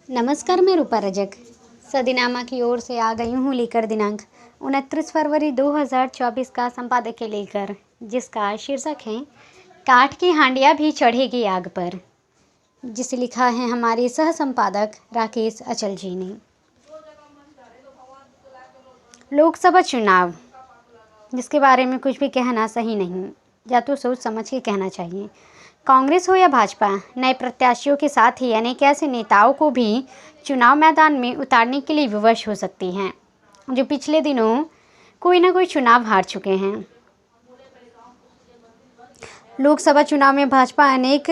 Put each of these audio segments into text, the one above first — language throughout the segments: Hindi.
नमस्कार, मैं रूपा रजक सदीनामा की ओर से आ गई हूँ लेकर दिनांक 29 फरवरी 2024 का संपादकीय लेकर, जिसका शीर्षक है काठ की हांडियाँ भी चढ़ेगी आग पर, जिसे लिखा है हमारे सह संपादक राकेश अचल जी ने। लोकसभा चुनाव, जिसके बारे में कुछ भी कहना सही नहीं, या तो सोच समझ के कहना चाहिए। कांग्रेस हो या भाजपा, नए प्रत्याशियों के साथ ही अनेक ऐसे नेताओं को भी चुनाव मैदान में उतारने के लिए विवश हो सकती हैं, जो पिछले दिनों कोई ना कोई चुनाव हार चुके हैं। लोकसभा चुनाव में भाजपा अनेक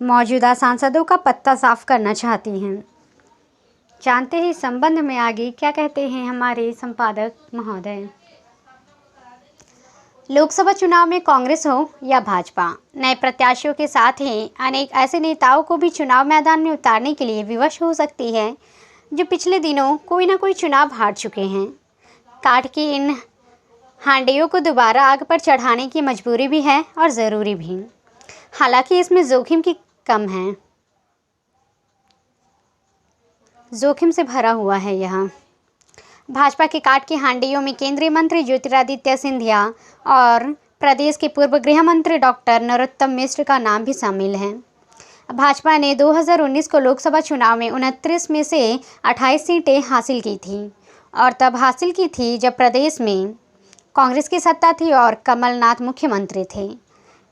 मौजूदा सांसदों का पत्ता साफ करना चाहती है। जानते हैं इस संबंध में आगे क्या कहते हैं हमारे संपादक महोदय। लोकसभा चुनाव में कांग्रेस हो या भाजपा, नए प्रत्याशियों के साथ ही अनेक ऐसे नेताओं को भी चुनाव मैदान में उतारने के लिए विवश हो सकती है, जो पिछले दिनों कोई ना कोई चुनाव हार चुके हैं। काठ की इन हांडियों को दोबारा आग पर चढ़ाने की मजबूरी भी है और ज़रूरी भी। हालांकि इसमें जोखिम की कम है, जोखिम से भरा हुआ है यह। भाजपा के काठ की हांडियों में केंद्रीय मंत्री ज्योतिरादित्य सिंधिया और प्रदेश के पूर्व गृह मंत्री डॉक्टर नरोत्तम मिश्र का नाम भी शामिल है। भाजपा ने 2019 को लोकसभा चुनाव में 29 में से 28 सीटें हासिल की थी, और तब हासिल की थी जब प्रदेश में कांग्रेस की सत्ता थी और कमलनाथ मुख्यमंत्री थे।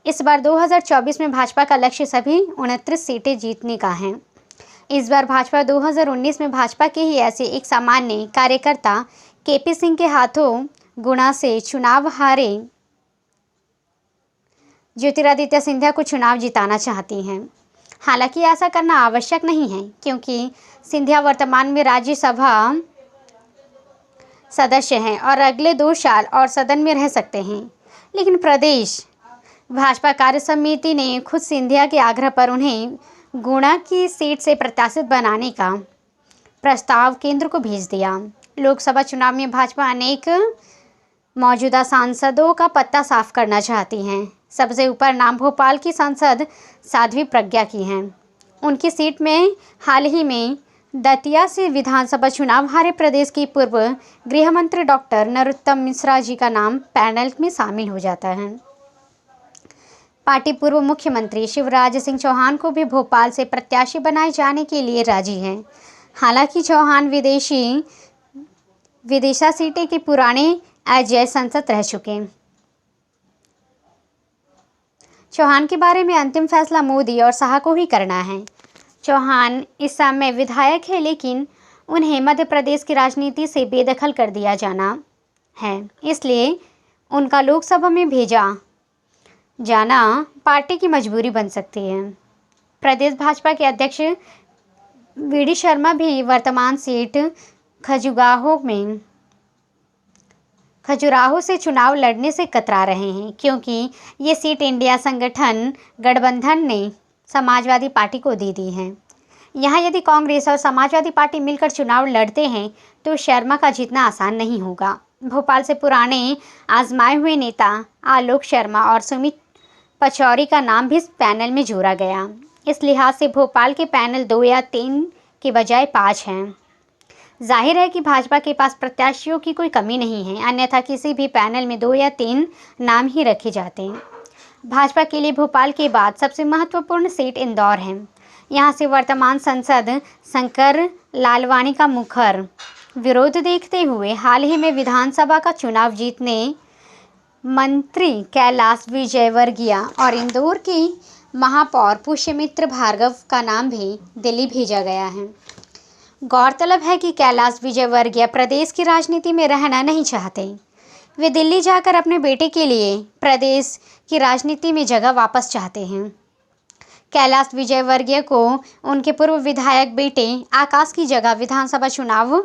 इस बार 2024 में भाजपा का लक्ष्य सभी 29 सीटें जीतने का है। इस बार भाजपा 2019 में भाजपा के ही ऐसे एक सामान्य कार्यकर्ता केपी सिंह के हाथों गुणा से चुनाव हारे ज्योतिरादित्य सिंधिया को चुनाव जिताना चाहती हैं। हालांकि ऐसा करना आवश्यक नहीं है, क्योंकि सिंधिया वर्तमान में राज्यसभा सदस्य हैं और अगले 2 साल और सदन में रह सकते हैं। लेकिन प्रदेश भाजपा कार्य समिति ने खुद सिंधिया के आग्रह पर उन्हें गुणा की सीट से प्रत्याशित बनाने का प्रस्ताव केंद्र को भेज दिया। लोकसभा चुनाव में भाजपा अनेक मौजूदा सांसदों का पत्ता साफ करना चाहती हैं। सबसे ऊपर नाम भोपाल की सांसद साध्वी प्रज्ञा की हैं। उनकी सीट में हाल ही में दतिया से विधानसभा चुनाव हारे प्रदेश की पूर्व गृह मंत्री डॉक्टर नरोत्तम मिश्रा जी का नाम पैनल में शामिल हो जाता है। पार्टी पूर्व मुख्यमंत्री शिवराज सिंह चौहान को भी भोपाल से प्रत्याशी बनाए जाने के लिए राजी है। हालांकि चौहान विदिशा सीटें के पुराने अजय सांसद रह चुके। चौहान के बारे में अंतिम फैसला मोदी और शाह को ही करना है। चौहान इस समय विधायक है, लेकिन उन्हें मध्य प्रदेश की राजनीति से बेदखल कर दिया जाना है, इसलिए उनका लोकसभा में भेजा जाना पार्टी की मजबूरी बन सकती है। प्रदेश भाजपा के अध्यक्ष वीडी शर्मा भी वर्तमान सीट खजुराहो से चुनाव लड़ने से कतरा रहे हैं, क्योंकि ये सीट इंडिया गठबंधन ने समाजवादी पार्टी को दे दी है। यहाँ यदि कांग्रेस और समाजवादी पार्टी मिलकर चुनाव लड़ते हैं तो शर्मा का जीतना आसान नहीं होगा। भोपाल से पुराने आजमाए हुए नेता आलोक शर्मा और सुमित पचौरी का नाम भी इस पैनल में जोड़ा गया। इस लिहाज से भोपाल के पैनल 2 या 3 के बजाय 5 हैं। जाहिर है कि भाजपा के पास प्रत्याशियों की कोई कमी नहीं है, अन्यथा किसी भी पैनल में 2 या 3 नाम ही रखे जाते हैं। भाजपा के लिए भोपाल के बाद सबसे महत्वपूर्ण सीट इंदौर है। यहाँ से वर्तमान सांसद शंकर लालवानी का मुखर विरोध देखते हुए हाल ही में विधानसभा का चुनाव जीतने मंत्री कैलाश विजयवर्गीय और इंदौर की महापौर पुष्यमित्र भार्गव का नाम भी दिल्ली भेजा गया है। गौरतलब है कि कैलाश विजयवर्गीय प्रदेश की राजनीति में रहना नहीं चाहते। वे दिल्ली जाकर अपने बेटे के लिए प्रदेश की राजनीति में जगह वापस चाहते हैं। कैलाश विजयवर्गीय को उनके पूर्व विधायक बेटे आकाश की जगह विधानसभा चुनाव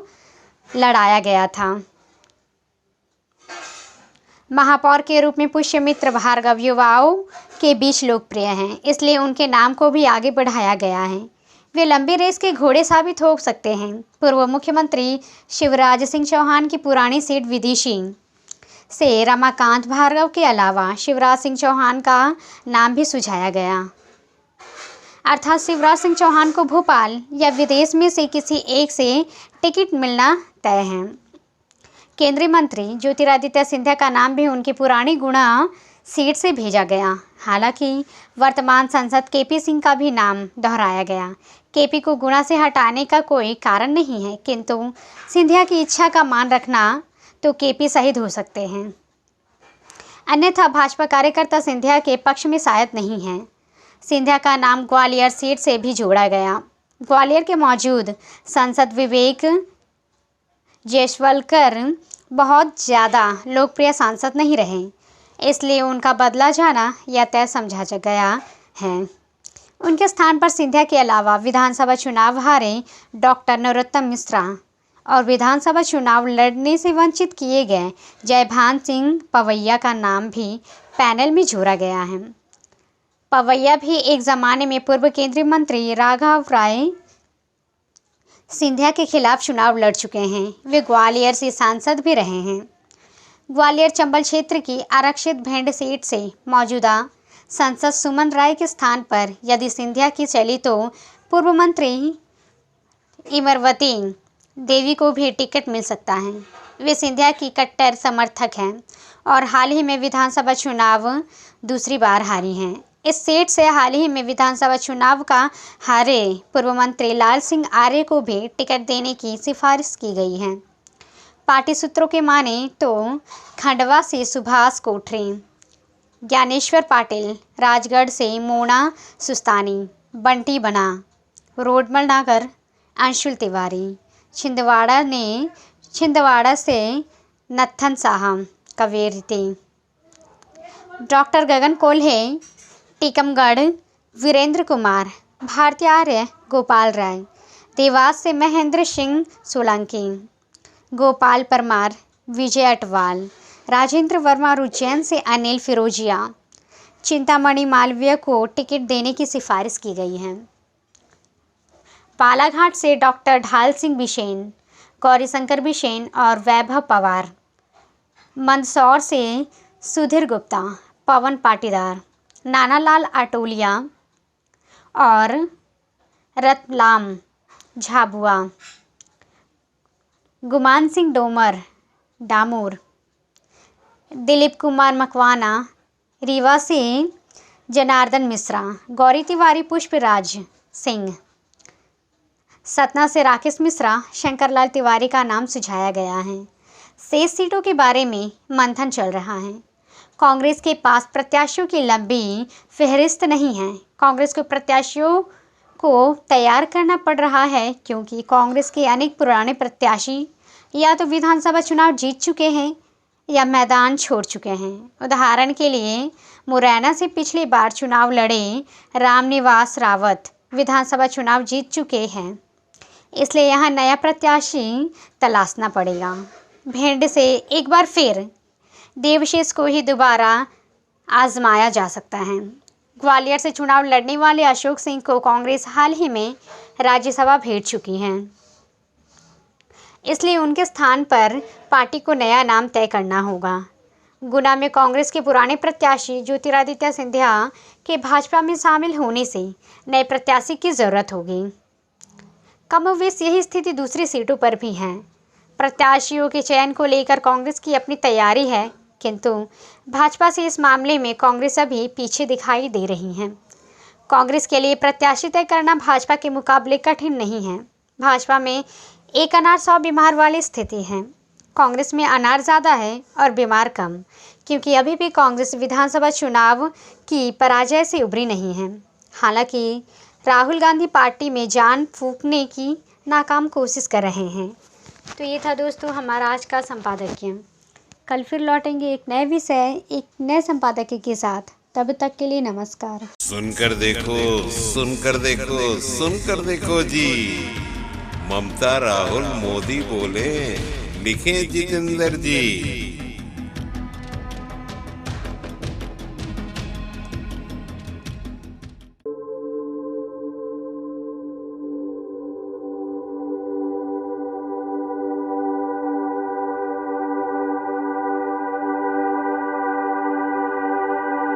लड़ाया गया था। महापौर के रूप में पुष्यमित्र भार्गव युवाओं के बीच लोकप्रिय हैं, इसलिए उनके नाम को भी आगे बढ़ाया गया है। वे लंबी रेस के घोड़े साबित हो सकते हैं। पूर्व मुख्यमंत्री शिवराज सिंह चौहान की पुरानी सीट विदिशा से रमाकांत भार्गव के अलावा शिवराज सिंह चौहान का नाम भी सुझाया गया। अर्थात शिवराज सिंह चौहान को भोपाल या विदेश में से किसी एक से टिकट मिलना तय है। केंद्रीय मंत्री ज्योतिरादित्य सिंधिया का नाम भी उनकी पुरानी गुणा सीट से भेजा गया। हालांकि वर्तमान सांसद केपी सिंह का भी नाम दोहराया गया। केपी को गुणा से हटाने का कोई कारण नहीं है, किंतु सिंधिया की इच्छा का मान रखना तो केपी शहीद हो सकते हैं। अन्यथा भाजपा कार्यकर्ता सिंधिया के पक्ष में शायद नहीं है। सिंधिया का नाम ग्वालियर सीट से भी जोड़ा गया। ग्वालियर के मौजूद सांसद विवेक जयसवालकर बहुत ज़्यादा लोकप्रिय सांसद नहीं रहे, इसलिए उनका बदला जाना यह तय समझा गया है। उनके स्थान पर सिंधिया के अलावा विधानसभा चुनाव हारे डॉक्टर नरोत्तम मिश्रा और विधानसभा चुनाव लड़ने से वंचित किए गए जयभान सिंह पवैया का नाम भी पैनल में जोड़ा गया है। पवैया भी एक ज़माने में पूर्व केंद्रीय मंत्री राघव राय सिंधिया के खिलाफ चुनाव लड़ चुके हैं। वे ग्वालियर से सांसद भी रहे हैं। ग्वालियर चंबल क्षेत्र की आरक्षित भेंड सीट से मौजूदा सांसद सुमन राय के स्थान पर यदि सिंधिया की चली तो पूर्व मंत्री इमरवती देवी को भी टिकट मिल सकता है। वे सिंधिया की कट्टर समर्थक हैं और हाल ही में विधानसभा चुनाव दूसरी बार हारी हैं। इस सीट से हाल ही में विधानसभा चुनाव का हारे पूर्व मंत्री लाल सिंह आर्य को भी टिकट देने की सिफारिश की गई है। पार्टी सूत्रों के माने तो खंडवा से सुभाष कोठरी, ज्ञानेश्वर पाटिल, राजगढ़ से मोना सुस्तानी, बंटी बना, रोडमल नागर, अंशुल तिवारी, छिंदवाड़ा से नत्थन साहब कवेरती, डॉक्टर गगन कोल्हे, टीकमगढ़ वीरेंद्र कुमार, भारती आर्य, गोपाल राय, देवास से महेंद्र सिंह सोलंकी, गोपाल परमार, विजय अटवाल, राजेंद्र वर्मा, उज्जैन से अनिल फिरोजिया, चिंतामणि मालवीय को टिकट देने की सिफारिश की गई है। बालाघाट से डॉक्टर ढाल सिंह बिशेन, गौरीशंकर बिशेन और वैभव पवार, मंदसौर से सुधीर गुप्ता, पवन पाटीदार, नानालाल आटोलिया और रतलाम झाबुआ, गुमान सिंह डामोर, दिलीप कुमार मकवाना, रीवा से जनार्दन मिश्रा, गौरी तिवारी, पुष्पराज सिंह, सतना से राकेश मिश्रा, शंकरलाल तिवारी का नाम सुझाया गया है। शेष सीटों के बारे में मंथन चल रहा है। कांग्रेस के पास प्रत्याशियों की लंबी फहरिस्त नहीं है। कांग्रेस को प्रत्याशियों को तैयार करना पड़ रहा है क्योंकि कांग्रेस के अनेक पुराने प्रत्याशी या तो विधानसभा चुनाव जीत चुके हैं या मैदान छोड़ चुके हैं। उदाहरण के लिए मुरैना से पिछली बार चुनाव लड़े रामनिवास रावत विधानसभा चुनाव जीत चुके हैं, इसलिए यहाँ नया प्रत्याशी तलाशना पड़ेगा। भिंड से एक बार फिर देवशेष को ही दोबारा आजमाया जा सकता है। ग्वालियर से चुनाव लड़ने वाले अशोक सिंह को कांग्रेस हाल ही में राज्यसभा भेज चुकी है, इसलिए उनके स्थान पर पार्टी को नया नाम तय करना होगा। गुना में कांग्रेस के पुराने प्रत्याशी ज्योतिरादित्य सिंधिया के भाजपा में शामिल होने से नए प्रत्याशी की जरूरत होगी। कमोवेश यही स्थिति दूसरी सीटों पर भी है। प्रत्याशियों के चयन को लेकर कांग्रेस की अपनी तैयारी है, किंतु भाजपा से इस मामले में कांग्रेस अभी पीछे दिखाई दे रही है। कांग्रेस के लिए प्रत्याशी तय करना भाजपा के मुकाबले कठिन नहीं है। भाजपा में एक अनार 100 बीमार वाली स्थिति है। कांग्रेस में अनार ज़्यादा है और बीमार कम, क्योंकि अभी भी कांग्रेस विधानसभा चुनाव की पराजय से उभरी नहीं है। हालांकि राहुल गांधी पार्टी में जान फूंकने की नाकाम कोशिश कर रहे हैं। तो ये था दोस्तों हमारा आज का संपादकीय। कल फिर लौटेंगे एक नए विषय, एक नए संपादकीय के साथ। तब तक के लिए नमस्कार। सुनकर देखो, सुनकर देखो, सुनकर देखो जी। ममता राहुल मोदी बोले, लिखे जितेंद्र जी।